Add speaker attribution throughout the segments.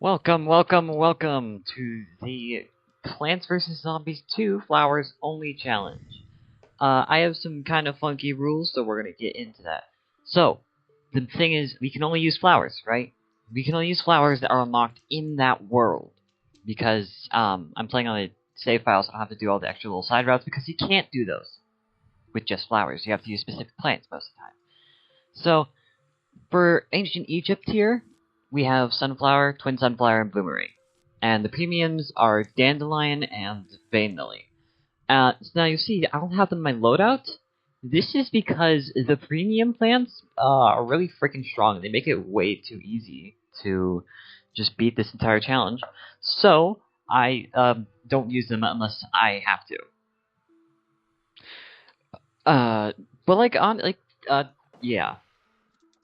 Speaker 1: Welcome, welcome, welcome to the Plants vs. Zombies 2 Flowers Only Challenge. I have some kind of funky rules, so we're gonna get into that. So, the thing is, we can only use flowers, right? We can only use flowers that are unlocked in that world. Because, I'm playing on a save file, so I don't have to do all the extra little side routes, because you can't do those with just flowers. You have to use specific plants most of the time. So, for Ancient Egypt here, we have Sunflower, Twin Sunflower, and Bloomerang. And the premiums are Dandelion and Vein Lily. So now you see, I don't have them in my loadout. This is because the premium plants are really freaking strong. They make it way too easy to just beat this entire challenge. So, I don't use them unless I have to. But yeah.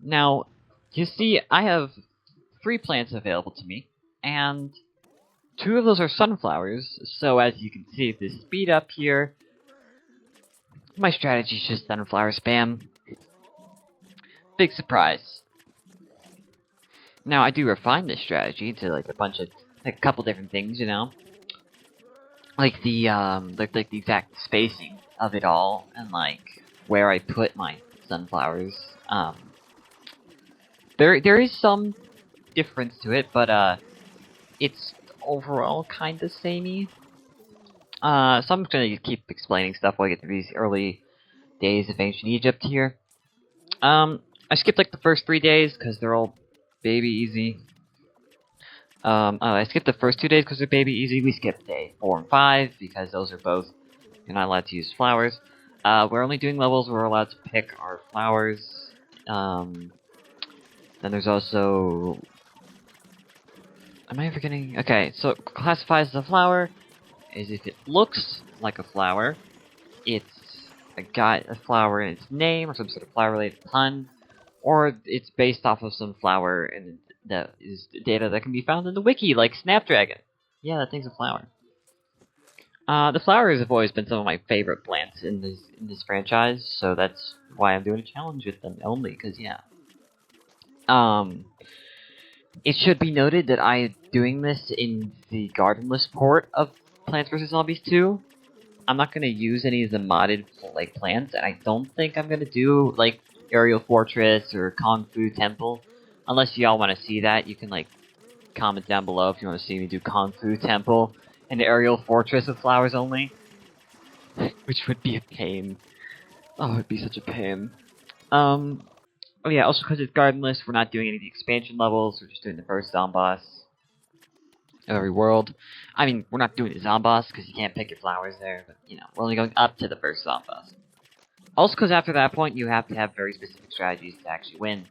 Speaker 1: Now, you see, I have 3 plants available to me, and 2 of those are sunflowers, so as you can see, the speed up here, my strategy is just sunflower spam. Big surprise. Now, I do refine this strategy to, like, a couple different things, you know? Like the exact spacing of it all, and, like, where I put my sunflowers. There is some difference to it, but it's overall kind of samey. So I'm just gonna keep explaining stuff while I get through these early days of Ancient Egypt here. I skipped like the first 3 days because they're all baby easy. I skipped the first 2 days because they're baby easy. We skipped day 4 and 5 because those are both, you're not allowed to use flowers. We're only doing levels where we're allowed to pick our flowers. Then there's also... Am I forgetting? Okay, so it classifies as a flower is if it looks like a flower, it's got a flower in its name or some sort of flower-related pun, or it's based off of some flower and that is data that can be found in the wiki, like Snapdragon. Yeah, that thing's a flower. The flowers have always been some of my favorite plants in this franchise, so that's why I'm doing a challenge with them only, because yeah. It should be noted that I am doing this in the Gardenless port of Plants vs. Zombies 2. I'm not going to use any of the modded like plants, and I don't think I'm going to do like Aerial Fortress or Kung Fu Temple. Unless y'all want to see that, you can like comment down below if you want to see me do Kung Fu Temple and Aerial Fortress with flowers only. Which would be a pain. Oh, it'd be such a pain. Oh yeah, also because it's Gardenless, we're not doing any of the expansion levels, we're just doing the first Zomboss of every world. I mean, we're not doing the Zomboss, because you can't pick your flowers there, but, you know, we're only going up to the first Zomboss. Also because after that point, you have to have very specific strategies to actually win.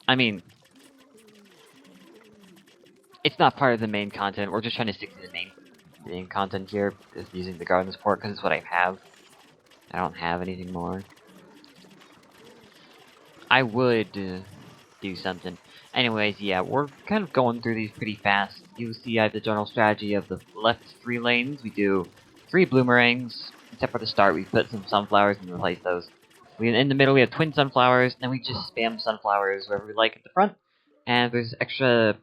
Speaker 1: I mean, it's not part of the main content, we're just trying to stick to the main content here, is using the Gardenless port, because it's what I have. I don't have anything more. I would do something. Anyways, yeah, we're kind of going through these pretty fast. You'll see I have the general strategy of the left 3 lanes. We do 3 bloomerangs, except for the start. We put some sunflowers and replace those. In the middle, we have twin sunflowers, and then we just spam sunflowers wherever we like at the front. And if there's extra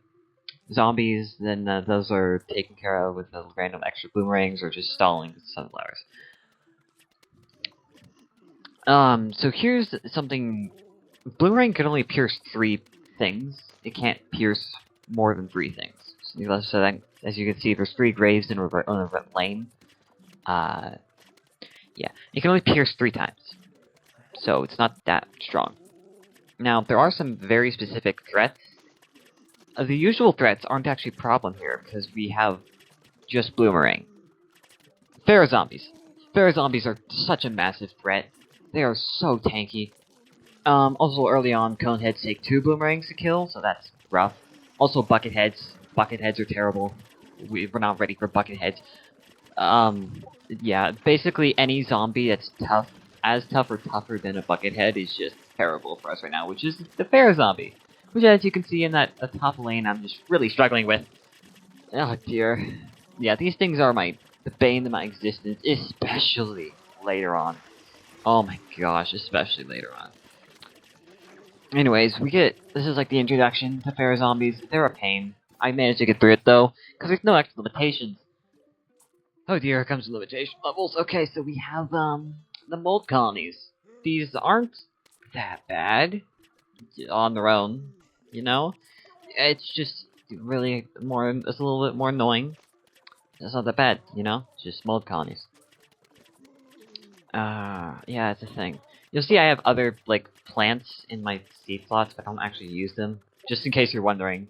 Speaker 1: zombies, then those are taken care of with the random extra bloomerangs or just stalling sunflowers. So here's something. Bloomerang can only pierce 3 things. It can't pierce more than 3 things. So that, as you can see, there's 3 graves in a lane. Yeah, it can only pierce 3 times. So it's not that strong. Now, there are some very specific threats. The usual threats aren't actually a problem here, because we have just Bloomerang. Pharaoh zombies. Pharaoh zombies are such a massive threat. They are so tanky. Also early on, cone heads take 2 bloomerangs to kill, so that's rough. Also bucket heads. Bucket heads are terrible. We're not ready for bucket heads. Yeah, basically any zombie that's tough, as tough or tougher than a bucket head is just terrible for us right now, which is the Pharaoh zombie. Which, as you can see in that top lane, I'm just really struggling with. Oh dear. Yeah, these things are the bane of my existence, especially later on. Oh my gosh, especially later on. Anyways, this is like the introduction to Fairy Zombies. They're a pain. I managed to get through it though, because there's no extra limitations. Oh dear, here comes the limitation levels. Okay, so we have, the mold colonies. These aren't that bad on their own, you know? It's just really it's a little bit more annoying. It's not that bad, you know? It's just mold colonies. Yeah, it's a thing. You'll see I have other, like, plants in my seed plots, but I don't actually use them. Just in case you're wondering,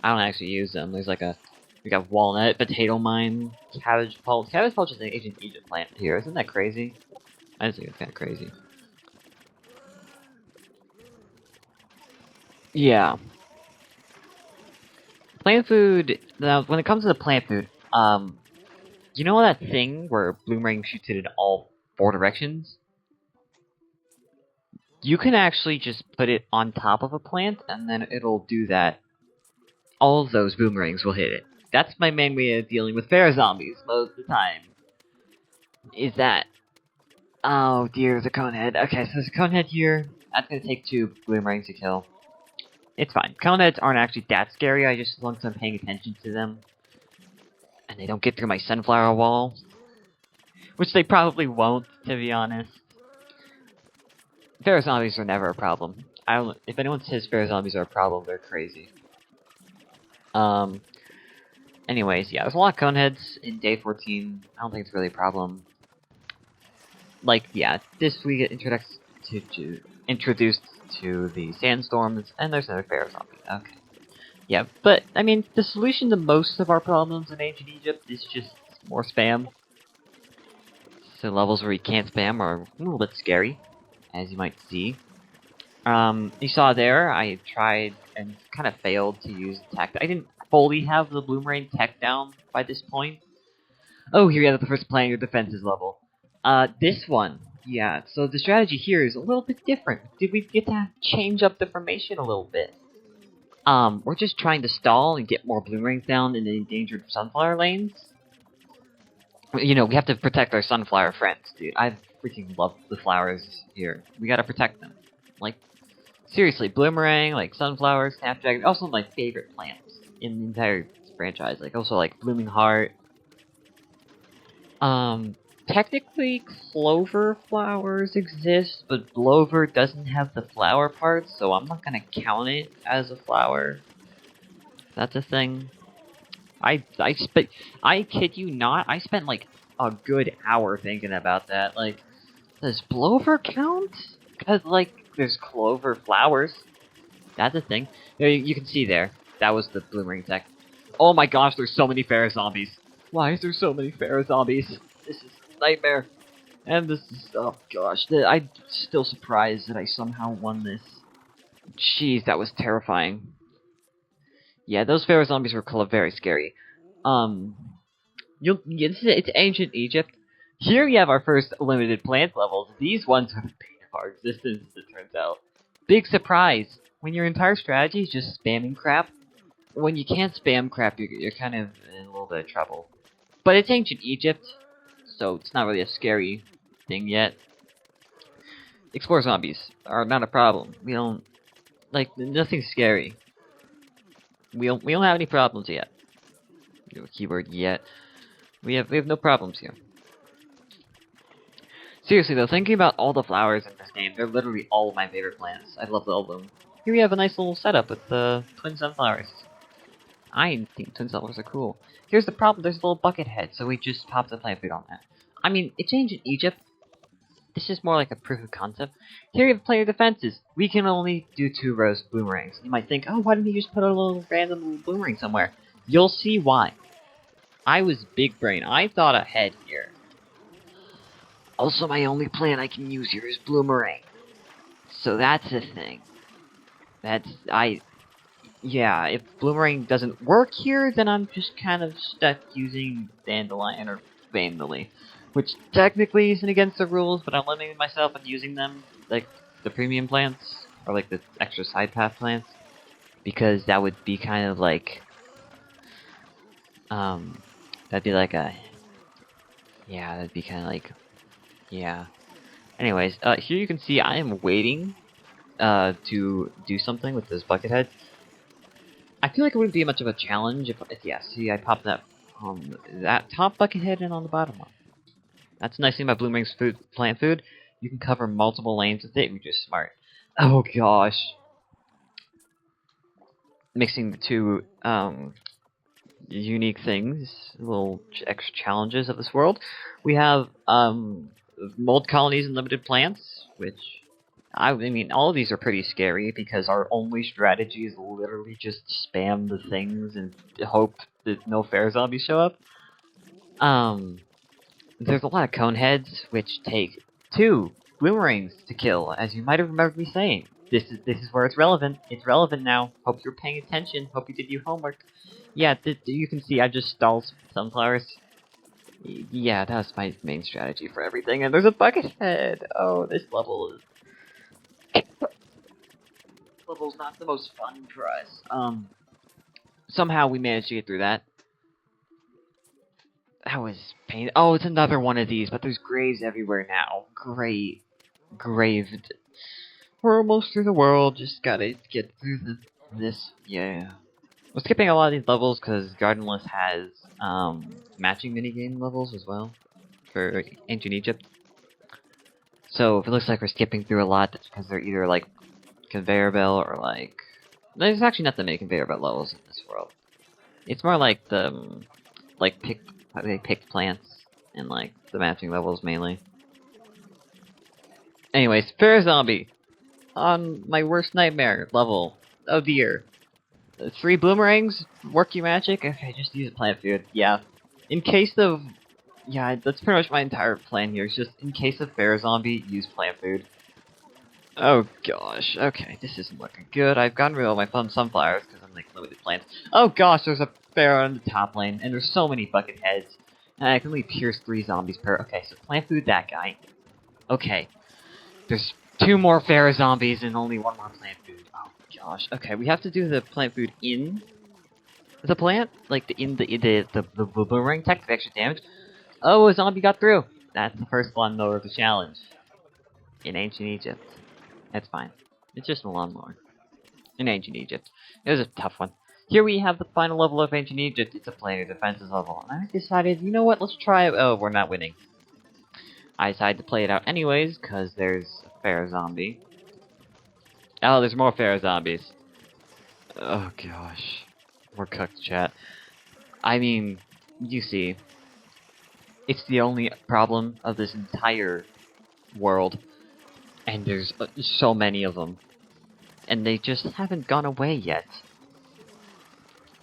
Speaker 1: I don't actually use them. We got walnut, potato mine, cabbage pulse. Cabbage pulse is an ancient Egypt plant here. Isn't that crazy? I just think it's kind of crazy. Yeah. Plant food, now, when it comes to the plant food, you know that thing where Bloomerang shoots it in all 4 directions? You can actually just put it on top of a plant, and then it'll do that. All of those boomerangs will hit it. That's my main way of dealing with fair zombies most of the time. Is that... Oh dear, there's a conehead. Okay, so there's a conehead here. That's gonna take 2 boomerangs to kill. It's fine. Coneheads aren't actually that scary, I just, as long as I'm paying attention to them. And they don't get through my sunflower wall. Which they probably won't, to be honest. Fair zombies are never a problem. If anyone says fair zombies are a problem, they're crazy. Anyways, yeah, there's a lot of coneheads in day 14. I don't think it's really a problem. Like, yeah, this we get introduced to the sandstorms, and there's another fair zombie. Okay. Yeah, but, I mean, the solution to most of our problems in ancient Egypt is just more spam. So levels where you can't spam are a little bit scary, as you might see. You saw there, I tried and kind of failed to use tech. I didn't fully have the Bloomerang tech down by this point. Oh, here we have the first plan your defenses level. This one, yeah, so the strategy here is a little bit different. Did we get to change up the formation a little bit? We're just trying to stall and get more Bloomerangs down in the endangered sunflower lanes. You know, we have to protect our sunflower friends, dude. I freaking love the flowers here. We gotta protect them. Like, seriously, Bloomerang, like sunflower, snapdragon, also my favorite plants in the entire franchise. Like, also like Blooming Heart. Technically, clover flowers exist, but clover doesn't have the flower part, so I'm not gonna count it as a flower. That's a thing. I kid you not, I spent like a good hour thinking about that. Like, does clover count? Cause like, there's clover flowers. That's a thing. There, you can see there. That was the Bloomerang tech. Oh my gosh, there's so many fair zombies. Why is there so many fair zombies? This is a nightmare. And this is, oh gosh, I'm still surprised that I somehow won this. Jeez, that was terrifying. Yeah, those fair zombies were very scary. It's ancient Egypt. Here we have our first limited plant levels. These ones are the bane of our existence, as it turns out. Big surprise! When your entire strategy is just spamming crap, when you can't spam crap, you're kind of in a little bit of trouble. But it's ancient Egypt, so it's not really a scary thing yet. Explore zombies are not a problem. We don't, like, nothing's scary. We don't have any problems yet. Keyword yet. We have no problems here. Seriously though, thinking about all the flowers in this game, they're literally all of my favorite plants. I love all of them. Here we have a nice little setup with the twin sunflowers. I think twin sunflowers are cool. Here's the problem, there's a little bucket head, so we just popped the plant food on that. I mean, it's ancient Egypt. This is more like a proof of concept. Here you have player defenses. We can only do 2 rows of boomerangs. You might think, oh, why didn't you just put a little random little boomerang somewhere? You'll see why. I was big brain. I thought ahead here. Also, my only plant I can use here is Bloomerang. So that's the thing. Yeah, if Bloomerang doesn't work here, then I'm just kind of stuck using Dandelion or Vandally. Which technically isn't against the rules, but I'm limiting myself on using them, like the premium plants, or like the extra side path plants. Because that would be kind of like... that'd be like a... Yeah, that'd be kind of like... Yeah. Anyways, here you can see I am waiting to do something with those bucket heads. I feel like it wouldn't be much of a challenge if yeah, see, I popped that that top bucket head and on the bottom one. That's the nice thing about Bloomerang's plant food. You can cover multiple lanes with it, which is smart. Oh gosh. Mixing the two unique things, little extra challenges of this world. We have mold colonies and limited plants, which I mean, all of these are pretty scary because our only strategy is literally just spam the things and hope that no fair zombies show up. There's a lot of cone heads, which take 2 bloomerangs to kill, as you might have remembered me saying. This is where it's relevant. It's relevant now. Hope you're paying attention. Hope you did your homework. Yeah, you can see I just stalled sunflowers. Yeah, that was my main strategy for everything. And there's a bucket head. Oh, this level's not the most fun for us. Somehow we managed to get through that. That was pain. Oh, it's another one of these, but there's graves everywhere now. Great. Graved. We're almost through the world, just gotta get through this. Yeah. We're skipping a lot of these levels because Gardenless has matching minigame levels as well for Ancient Egypt. So if it looks like we're skipping through a lot, that's because they're either like conveyor belt or like... There's actually not that many conveyor belt levels in this world. It's more like the they pick plants and like the matching levels mainly. Anyways, Fair Zombie on my worst nightmare level. Oh dear. 3 bloomerangs, work your magic. Okay, just use plant food. Yeah. In case of... Yeah, that's pretty much my entire plan here. It's just, in case of Fair Zombie, use plant food. Oh gosh, okay, this isn't looking good. I've gotten rid of my fun sunflowers, because I'm like limited plants. Oh gosh, there's a bear on the top lane, and there's so many bucket heads. And I can only pierce 3 zombies per... Okay, so plant food that guy. Okay. There's 2 more Fair Zombies and only 1 more plant food. Oh gosh. Okay, we have to do the plant food in the plant, like the boomerang tech for extra damage. Oh, a zombie got through. That's the first lawnmower of the challenge in Ancient Egypt. That's fine. It's just a lawnmower in Ancient Egypt. It was a tough one. Here we have the final level of Ancient Egypt. It's a planar defenses level, and I decided, you know what? Let's try it. Oh, we're not winning. I decided to play it out anyways, because there's a Fair Zombie. Oh, there's more Fair Zombies. Oh, gosh. We're cooked, chat. I mean, you see, it's the only problem of this entire world, and there's so many of them, and they just haven't gone away yet.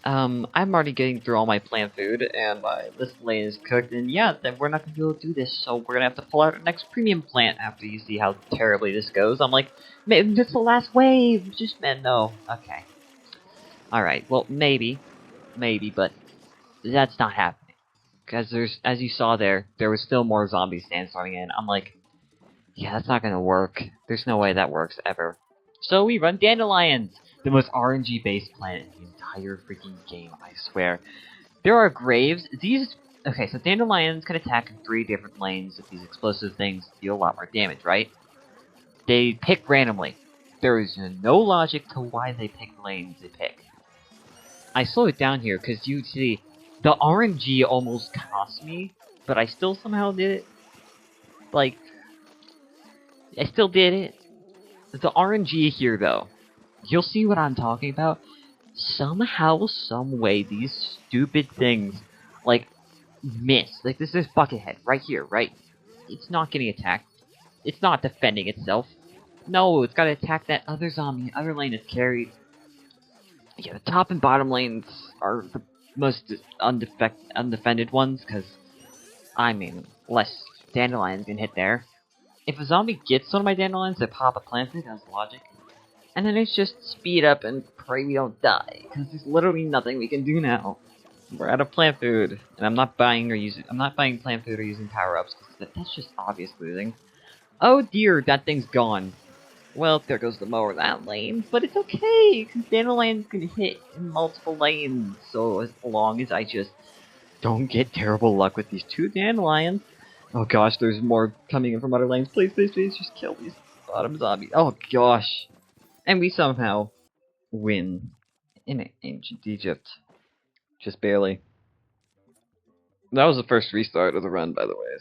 Speaker 1: I'm already getting through all my plant food, and this lane is cooked, and yeah, then we're not gonna be able to do this, so we're gonna have to pull out our next premium plant after you see how terribly this goes. I'm like, maybe this is the last wave, just, man, no. Okay. Alright, well, maybe, but that's not happening. Because there's, as you saw there was still more zombies sandstorming in. I'm like, yeah, that's not gonna work. There's no way that works, ever. So we run Dandelions! The most RNG-based plant in the entire freaking game, I swear. There are graves. These... Okay, so Dandelions can attack in 3 different lanes if these explosive things deal a lot more damage, right? They pick randomly. There is no logic to why they pick lanes they pick. I slow it down here, because you see, the RNG almost cost me, but I still somehow did it. Like, I still did it. The RNG here, though, you'll see what I'm talking about. Somehow, some way, these stupid things, like, miss. Like, this is Buckethead, right here, right? It's not getting attacked. It's not defending itself. No, it's gotta attack that other zombie. Other lane is carried. Yeah, the top and bottom lanes are the most undefended ones, because, I mean, less dandelions can hit there. If a zombie gets one of my dandelions, they pop a plant food, that's logic. And then it's just speed up and pray we don't die, because there's literally nothing we can do now. We're out of plant food, and I'm not buying plant food or using power-ups, because that's just obvious losing. Oh dear, that thing's gone. Well, there goes the mower that lane, but it's okay, because dandelions can hit in multiple lanes, so as long as I just don't get terrible luck with these 2 dandelions. Oh gosh, there's more coming in from other lanes. Please, please, please, just kill these bottom zombies. Oh gosh. And we somehow win in ancient Egypt. Just barely. That was the first restart of the run, by the way,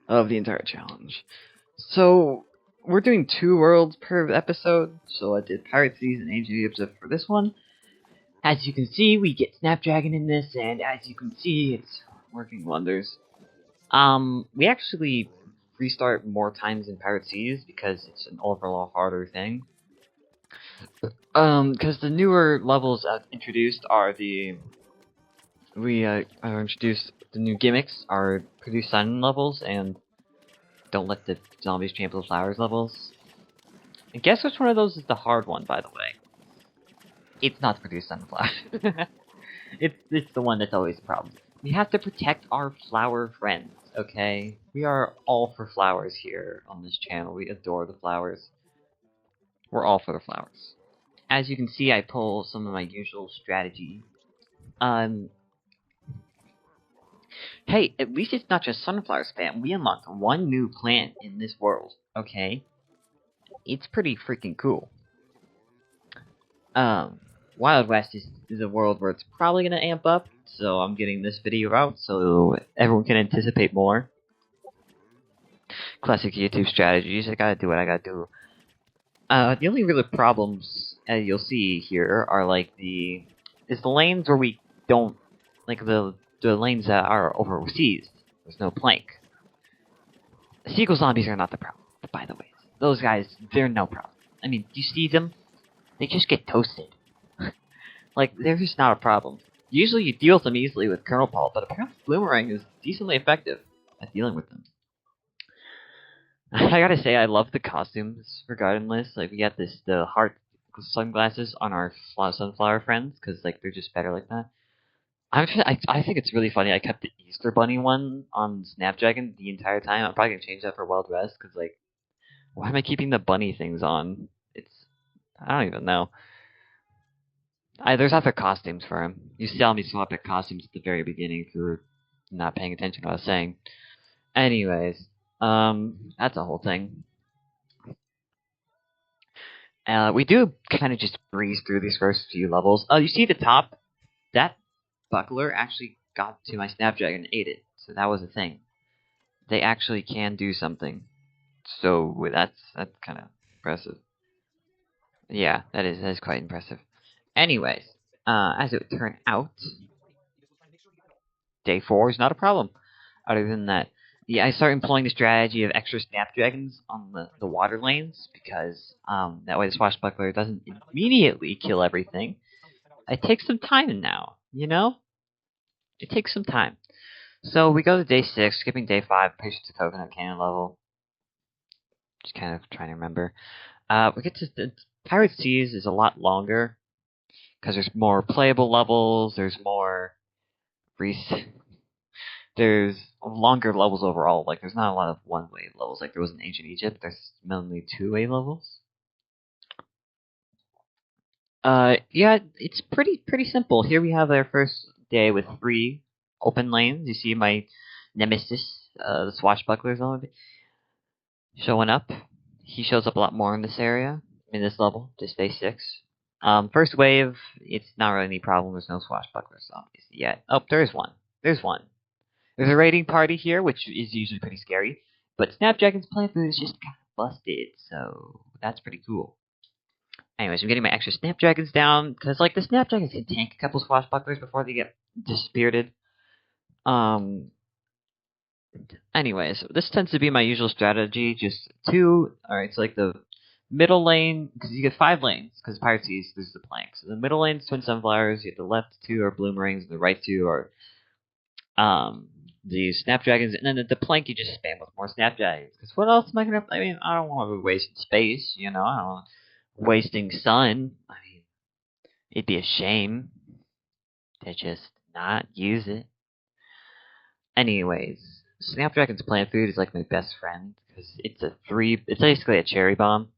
Speaker 1: of the entire challenge. So, we're doing 2 worlds per episode, so I did Pirate Seas and Ancient Egypt for this one. As you can see, we get Snapdragon in this, and as you can see, it's working wonders. We actually restart more times in Pirate Seas because it's an overall harder thing. Because the newer levels introduced are introduced the new gimmicks are produce sun levels and don't let the zombies trample the flowers levels. And guess which one of those is the hard one, by the way? It's not produce sunflower. it's the one that's always a problem. We have to protect our flower friends, okay? We are all for flowers here on this channel. We adore the flowers. We're all for the flowers. As you can see, I pull some of my usual strategy. Hey, at least it's not just sunflower spam. We unlocked one new plant in this world, okay? It's pretty freaking cool. Wild West is a world where it's probably gonna amp up, so I'm getting this video out so everyone can anticipate more. Classic YouTube strategies, I gotta do what I gotta do. The only real problems you'll see here are like the lanes where we don't, like the lanes that are overseas. There's no plank. Seagull zombies are not the problem, by the way. Those guys, they're no problem. I mean, do you see them? They just get toasted. Like, they're just not a problem. Usually you deal with them easily with Kernel Pulp, but apparently Bloomerang is decently effective at dealing with them. I gotta say, I love the costumes for Gardenless. Like, we got the heart sunglasses on our sunflower friends, because, like, they're just better like that. I think it's really funny. I kept the Easter Bunny one on Snapdragon the entire time. I'm probably gonna change that for Wild West, because, like, why am I keeping the bunny things on? I don't even know. There's other costumes for him. You saw me swap at costumes at the very beginning if you were not paying attention to what I was saying. Anyways, that's a whole thing. We do kind of just breeze through these first few levels. You see the top? That buckler actually got to my Snapdragon and ate it. So that was a thing. They actually can do something. So that's kind of impressive. Yeah, that is quite impressive. Anyways, as it would turn out, day 4 is not a problem. Other than that, yeah, I start employing the strategy of extra Snapdragons on the water lanes because that way the Swashbuckler doesn't immediately kill everything. It takes some time now, you know? It takes some time. So we go to day 6, skipping day 5, patience to coconut cannon level. Just kind of trying to remember. We get to the Pirate Seas is a lot longer because there's more playable levels. There's more there's longer levels overall. Like, there's not a lot of one-way levels like there was in Ancient Egypt. There's mainly two-way levels. Yeah, it's pretty simple. Here we have our first day with 3 open lanes. You see my nemesis, the swashbuckler zombie, showing up. He shows up a lot more in this area, in this level, just day 6. First wave, it's not really any problem. There's no swashbuckler zombies yet. Oh, there's one. There's a raiding party here, which is usually pretty scary, but Snapdragon's plant food is just kind of busted, so that's pretty cool. Anyways, I'm getting my extra Snapdragons down, because, like, the Snapdragons can tank a couple swashbucklers before they get dispirited. Anyways, this tends to be my usual strategy, just 2, alright, so, like, the middle lane, because you get 5 lanes, because Pirate Seas, there's the planks. So the middle lane's Twin Sunflowers, you have the left 2 are Bloomerangs, and the right 2 are, the Snapdragons, and then the plank you just spam with more Snapdragons. Because what else am I gonna? I mean, I don't want to be wasting space, you know. I don't want wasting sun. I mean, it'd be a shame to just not use it. Anyways, Snapdragon's plant food is like my best friend because it's It's basically a cherry bomb.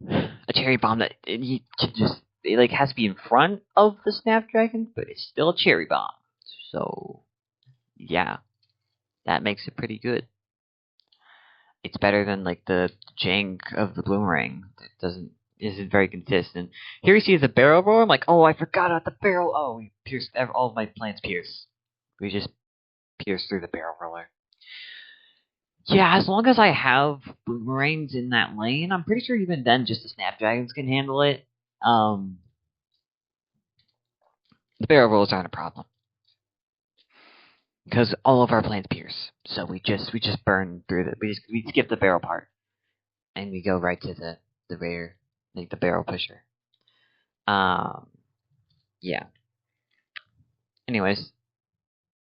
Speaker 1: A cherry bomb that you can just it has to be in front of the Snapdragon, but it's still a cherry bomb. So, yeah, that makes it pretty good. It's better than like the jank of the Bloomerang. It isn't very consistent. Here you see the barrel roll. I'm like, oh, I forgot about the barrel. Oh, we pierced all of my plants. Pierce. We just pierced through the barrel roller. Yeah, as long as I have boomerangs in that lane, I'm pretty sure even then, just the Snapdragons can handle it. The barrel rolls aren't a problem because all of our plants pierce. So we just burn through the we skip the barrel part and we go right to the rear, like the barrel pusher. Yeah. Anyways,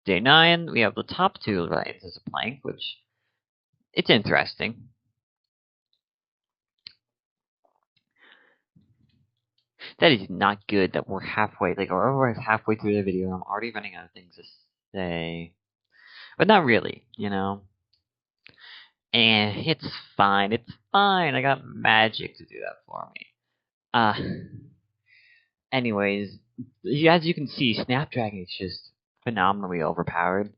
Speaker 1: day 9, we have the top 2 lanes as a plank, which it's interesting. That is not good that we're halfway, like, we're halfway through the video and I'm already running out of things to say. But not really, you know? And it's fine, I got magic to do that for me. Anyways, as you can see, Snapdragon is just phenomenally overpowered.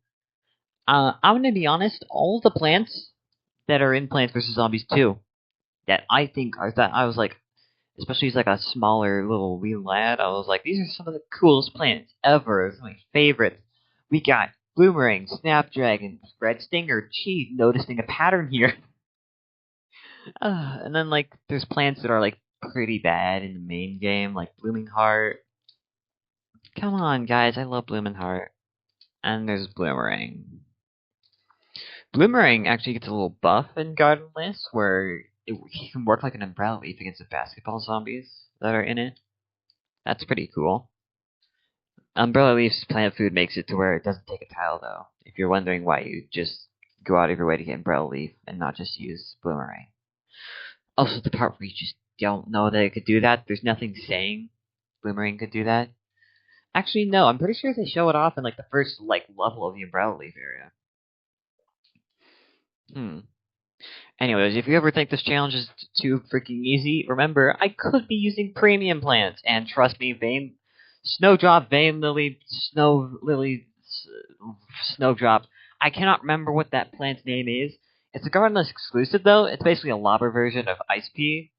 Speaker 1: I'm gonna be honest, all the plants that are in Plants vs. Zombies 2 that I think are that I was like, especially as like a smaller little wee lad, I was like, these are some of the coolest plants ever. It's my favorite. We got Bloomerang, Snapdragon, Red Stinger, Cheese, noticing a pattern here. And then like there's plants that are like pretty bad in the main game, like Blooming Heart. Come on, guys, I love Blooming Heart. And there's Bloomerang. Bloomerang actually gets a little buff in Gardenless, where he can work like an umbrella leaf against the basketball zombies that are in it. That's pretty cool. Umbrella Leaf's plant food makes it to where it doesn't take a tile, though. If you're wondering why you just go out of your way to get Umbrella Leaf and not just use Bloomerang. Also, the part where you just don't know that it could do that, there's nothing saying Bloomerang could do that. Actually, no, I'm pretty sure they show it off in like the first like level of the Umbrella Leaf area. Anyways, if you ever think this challenge is too freaking easy, remember, I could be using premium plants, and trust me, Snowdrop, Vein Lily, Snowdrop, I cannot remember what that plant's name is. It's a Gardenless exclusive, though. It's basically a lobber version of Ice Pea,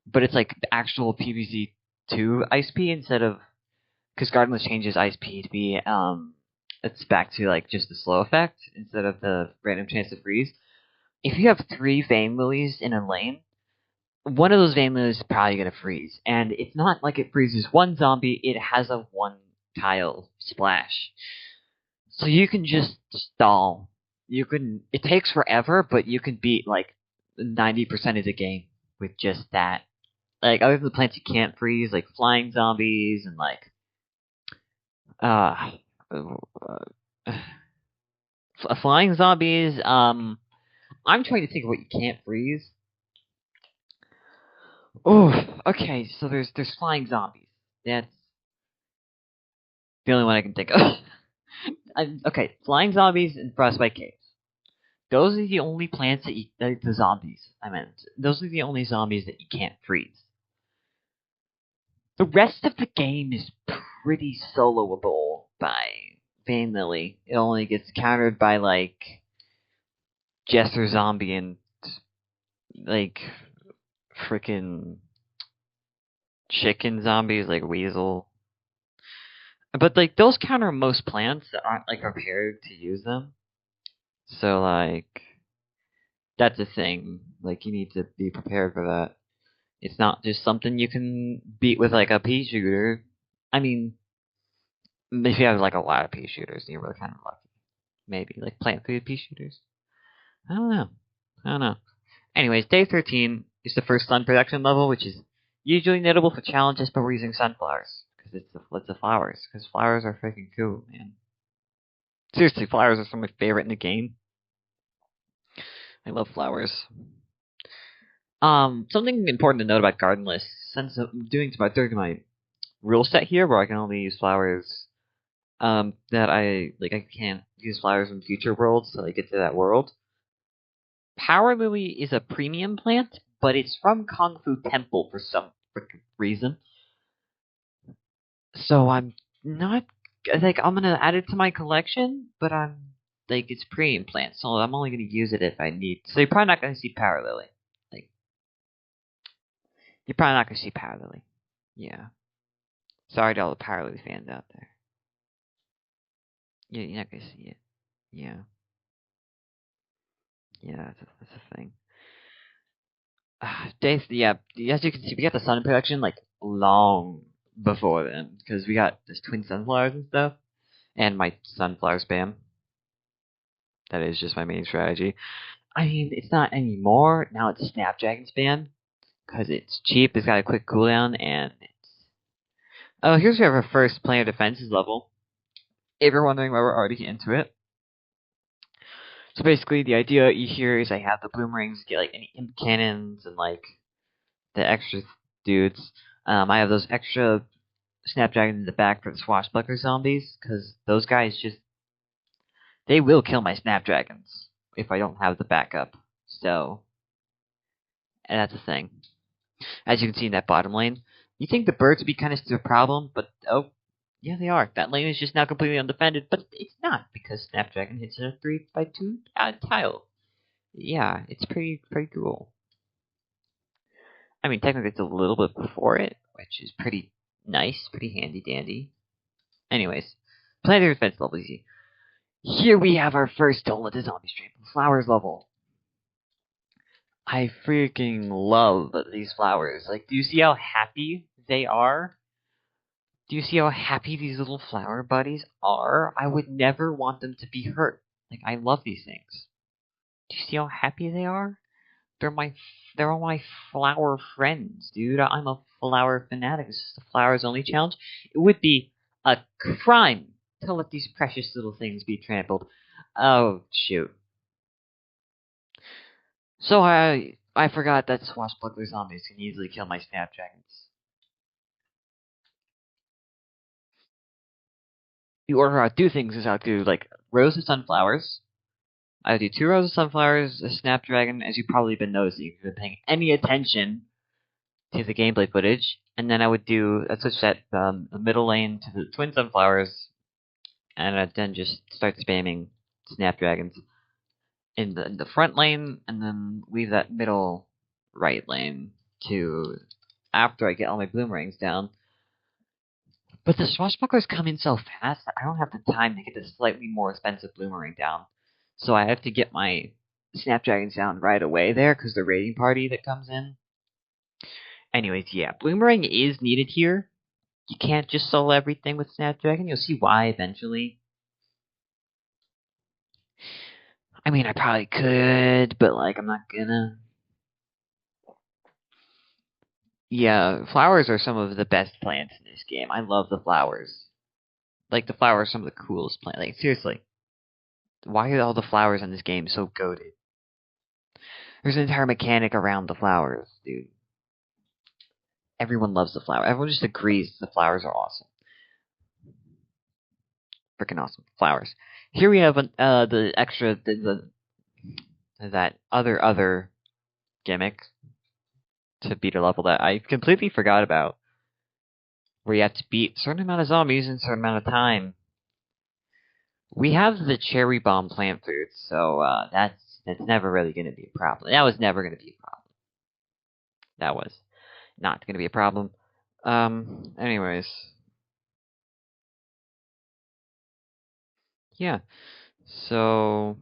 Speaker 1: but it's like the actual PvZ2 Ice Pea instead of... Because Gardenless changes Ice Pea to be, it's back to, like, just the slow effect instead of the random chance to freeze. If you have 3 Vein Lilies in a lane, one of those Vein Lilies is probably going to freeze. And it's not like it freezes one zombie, it has a 1-tile splash. So you can just stall. It takes forever, but you can beat like 90% of the game with just that. Like, other than the plants you can't freeze, like flying zombies and like, flying zombies, I'm trying to think of what you can't freeze. Oh, okay, so there's flying zombies. That's the only one I can think of. Okay, flying zombies and frostbite caves. Those are the only plants that the zombies. I meant those are the only zombies that you can't freeze. The rest of the game is pretty soloable by Vein Lily. It only gets countered by like Jester Zombie and like freaking chicken zombies like Weasel. But like those counter most plants that aren't like prepared to use them. So like that's a thing. Like you need to be prepared for that. It's not just something you can beat with like a pea shooter. I mean, if you have like a lot of pea shooters, you're really kind of lucky. Maybe like plant food pea shooters. I don't know. Anyways, day 13 is the first sun production level, which is usually notable for challenges, but we're using sunflowers because it's the flowers. Because flowers are freaking cool, man. Seriously, flowers are some of my favorite in the game. I love flowers. Something important to note about Gardenless, since I'm doing my rule set here, where I can only use flowers, that I can't use flowers in future worlds till I get to that world. Power Lily is a premium plant, but it's from Kung Fu Temple for some freaking reason. So I'm not I'm gonna add it to my collection, but I'm like it's pre-implant, so I'm only gonna use it if I need. So you're probably not gonna see Power Lily. Like you're probably not gonna see Power Lily. Yeah. Sorry to all the Power Lily fans out there. You're not gonna see it. Yeah. Yeah, that's a thing. Yeah, as you can see, we got the sun production like long before then, because we got this twin sunflowers and stuff, and my sunflower spam. That is just my main strategy. I mean, it's not anymore. Now it's Snapdragon spam, because it's cheap, it's got a quick cooldown, and it's... Oh, here's our first planar defenses level. If you're wondering why we're already into it. So basically, the idea here is I have the bloomerings, get like any imp cannons, and like the extra dudes. I have those extra Snapdragons in the back for the swashbuckler zombies, because those guys just... They will kill my Snapdragons if I don't have the backup. So, and that's the thing. As you can see in that bottom lane, you think the birds would be kind of a problem, but oh, yeah, they are. That lane is just now completely undefended, but it's not, because Snapdragon hits a 3x2 tile. Yeah, it's pretty cool. I mean, technically it's a little bit before it, which is pretty nice, pretty handy dandy. Anyways, planetary defense level easy. Here we have our first Don't Let the Zombie Stray from Flowers level. I freaking love these flowers. Like, do you see how happy they are? Do you see how happy these little flower buddies are? I would never want them to be hurt. Like, I love these things. Do you see how happy they are? They're all my flower friends, dude. I'm a flower fanatic. This is the flowers only challenge. It would be a crime to let these precious little things be trampled. Oh, shoot. So I forgot that swashbuckler zombies can easily kill my snapdragons. The order I'd do things is I'd do like rows of sunflowers. I would do 2 rows of sunflowers, a snapdragon, as you've probably been noticing if you've been paying any attention to the gameplay footage, and then I would do a switch that the middle lane to the twin sunflowers, and I'd then just start spamming snapdragons in the front lane, and then leave that middle right lane to after I get all my bloomerangs down. But the swashbucklers come in so fast that I don't have the time to get the slightly more expensive bloomerang down. So I have to get my snapdragons down right away there, because the raiding party that comes in. Anyways, yeah, bloomerang is needed here. You can't just solo everything with Snapdragon. You'll see why eventually. I mean, I probably could, but like, I'm not gonna. Yeah, flowers are some of the best plants in this game. I love the flowers. Like, the flowers are some of the coolest plants. Like, seriously. Why are all the flowers in this game so goated? There's an entire mechanic around the flowers, dude. Everyone loves the flower. Everyone just agrees the flowers are awesome. Freaking awesome. Flowers. Here we have the extra, that other gimmick to beat a level that I completely forgot about, where you have to beat a certain amount of zombies in a certain amount of time. We have the cherry bomb plant food, so that's never really going to be a problem. That was never going to be a problem. That was not going to be a problem. Anyways. Yeah. So...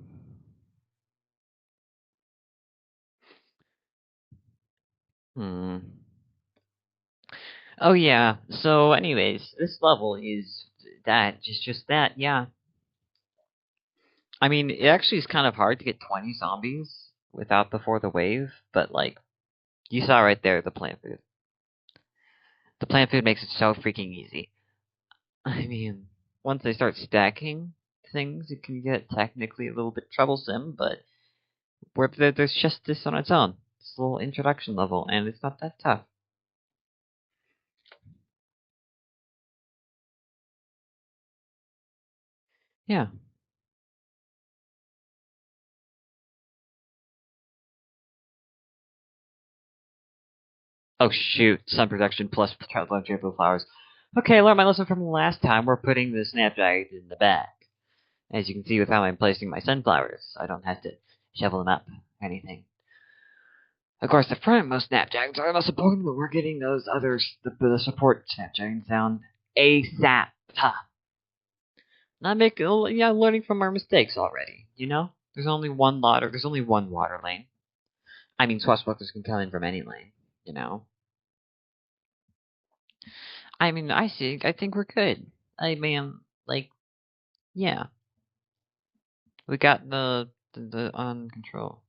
Speaker 1: Oh yeah, so anyways, this level is just that, yeah. I mean, it actually is kind of hard to get 20 zombies without before the wave, but like, you saw right there the plant food. The plant food makes it so freaking easy. I mean, once they start stacking things, it can get technically a little bit troublesome, but there's just this on its own. It's a little introduction level, and it's not that tough. Yeah. Oh shoot, sun protection plus triple flowers. Okay, I learned my lesson from last time. We're putting the snapdragon in the back. As you can see with how I'm placing my sunflowers, I don't have to shovel them up or anything. Of course, the frontmost snapdragons are the most important, but we're getting those others, the support snapdragons down ASAP. Not making, learning from our mistakes already. There's only one water lane. I mean, swashbucklers can come in from any lane. I mean, I think we're good. I mean, yeah, we got the on control.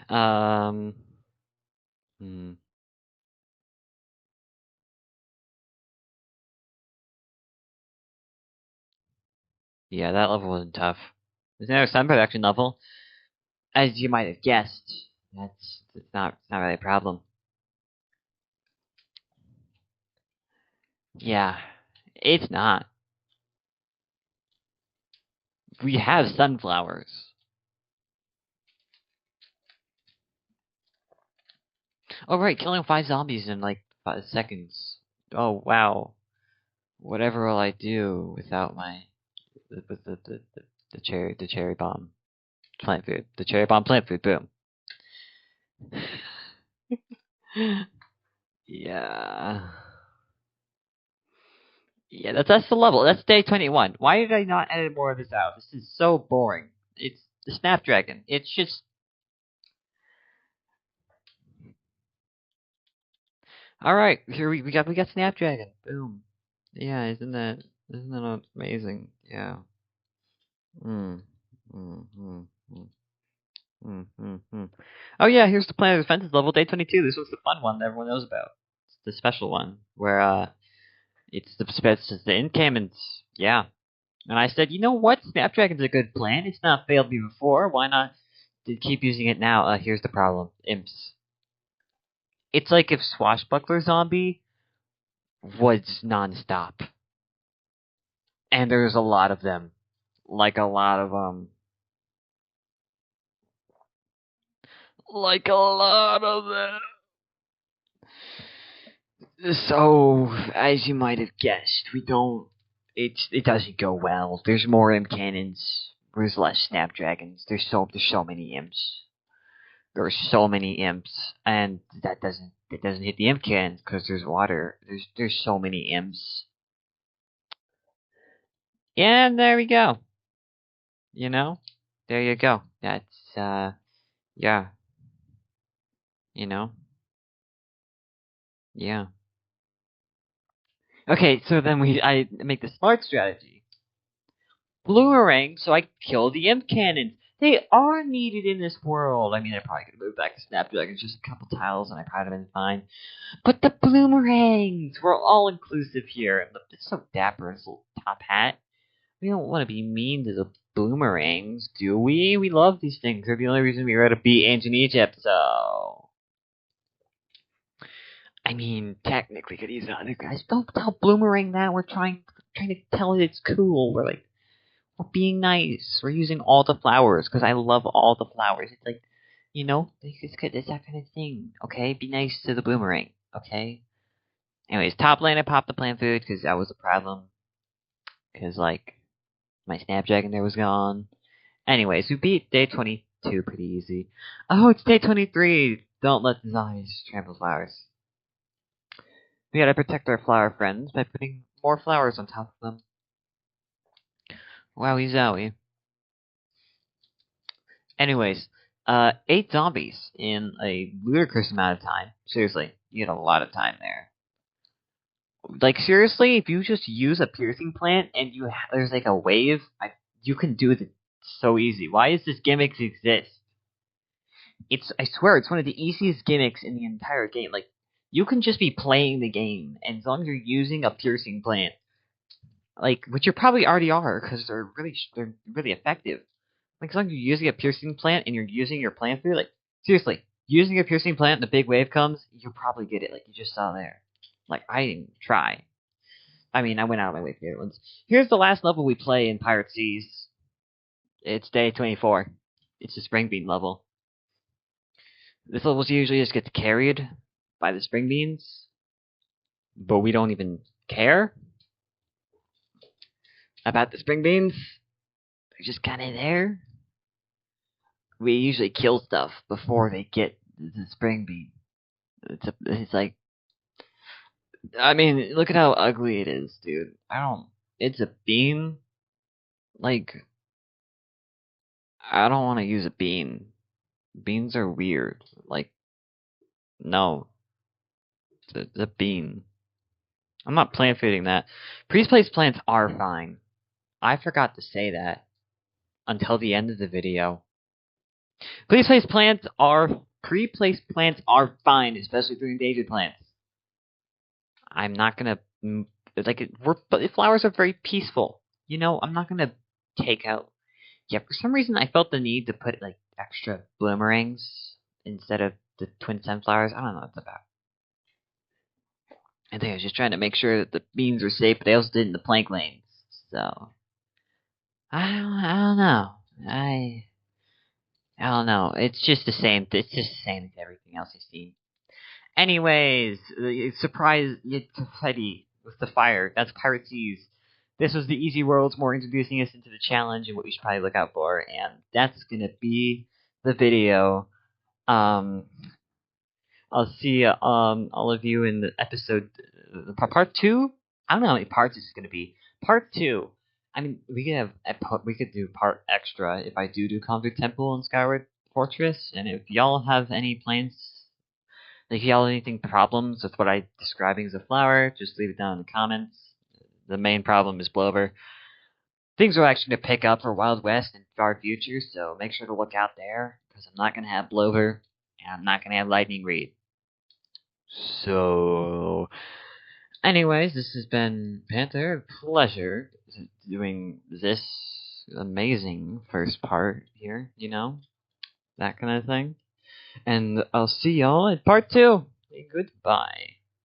Speaker 1: Um. Hmm. Yeah, that level wasn't tough. There's another sun production level, as you might have guessed. It's not really a problem. Yeah, it's not. We have sunflowers. Oh right, killing 5 zombies in like 5 seconds. Oh wow. Whatever will I do without my the cherry bomb plant food? The cherry bomb plant food. Boom. Yeah. Yeah, that's the level. That's day 21. Why did I not edit more of this out? This is so boring. It's the Snapdragon. It's just all right. Here we got Snapdragon. Boom. Yeah, isn't that amazing? Yeah. Mm. Mm. Mm. Mm. Mm. Mm. Mm. Oh yeah, here's the Planet of Defenses level, day 22. This was the fun one that everyone knows about. It's the special one where it's the incannons. Yeah. And I said, you know what? Snapdragon's a good plan. It's not failed me before. Why not keep using it now? Here's the problem. Imps. It's like if Swashbuckler Zombie was nonstop. And there's a lot of them. Like a lot of Like a lot of them. So, as you might have guessed, we don't. It doesn't go well. There's more imp cannons. There's less snapdragons. There's so many imps. There are so many imps, and that doesn't hit the imp cannons because there's water. There's so many imps. And there we go. You know, there you go. That's yeah. You know, yeah. Okay, so then I make the smart strategy. Boomerang, so I kill the imp cannons. They are needed in this world. I mean, I probably could move back to Snapdragon just a couple tiles, and I probably would have been fine. But the bloomerangs, we're all inclusive here. Look, it's so dapper, his little top hat. We don't want to be mean to the boomerangs, do we? We love these things. They're the only reason we wrote a beat ancient Egypt. So, I mean, technically, could use other guys. Don't tell boomerang that. We're trying to tell it it's cool. We're being nice. We're using all the flowers because I love all the flowers. It's like, it's that kind of thing. Okay, be nice to the boomerang. Okay. Anyways, top lane I popped the plant food because that was a problem. Because my snapdragon there was gone. Anyways, we beat day 22 pretty easy. Oh, it's day 23. Don't let the zombies trample flowers. We gotta protect our flower friends by putting more flowers on top of them. Wowie zowie. Anyways, 8 zombies in a ludicrous amount of time. Seriously, you had a lot of time there. Seriously, if you just use a piercing plant and there's a wave, you can do it so easy. Why does this gimmick exist? I swear, it's one of the easiest gimmicks in the entire game. You can just be playing the game, and as long as you're using a piercing plant, which you probably already are, because they're really effective. As long as you're using a piercing plant and you're using your plant food, seriously, using a piercing plant and a big wave comes, you'll probably get it, like you just saw there. Like, I didn't try. I mean, I went out of my way for the other ones. Here's the last level we play in Pirate Seas. It's day 24. It's the Spring Bean level. This level usually just gets carried by the Spring Beans, but we don't even care about the Spring Beans. They're just kind of there. We usually kill stuff before they get the Spring Bean. It's like, I mean, look at how ugly it is, dude. It's a bean. Like, I don't want to use a bean. Beans are weird. Like, no. The bean. I'm not plant fooding that. Pre-placed plants are fine. I forgot to say that until the end of the video. Pre-placed plants are fine, especially for endangered plants. I'm not gonna flowers are very peaceful. You know, I'm not gonna take out. Yeah, for some reason I felt the need to put like extra bloomerangs instead of the twin sunflowers. I don't know what it's about. I think I was just trying to make sure that the beans were safe, but they also did in the plank lanes. So I don't know. I don't know. It's just the same. It's just the same as everything else you've seen. Anyways, surprise Teddy with the fire. That's Pirate Seas. This was the Easy Worlds more introducing us into the challenge and what we should probably look out for, and that's gonna be the video. I'll see all of you in the episode part 2. I don't know how many parts this is gonna be. Part 2. I mean, we could do part extra if I do Convict Temple and Skyward Fortress, and if y'all have any plans, if y'all have anything problems with what I'm describing as a flower, just leave it down in the comments. The main problem is Blover. Things are actually going to pick up for Wild West and far future, so make sure to look out there, because I'm not going to have Blover, and I'm not going to have Lightning Reed. So, anyways, this has been Panther. Pleasure doing this amazing first part here, you know? That kind of thing. And I'll see y'all in part 2. Goodbye.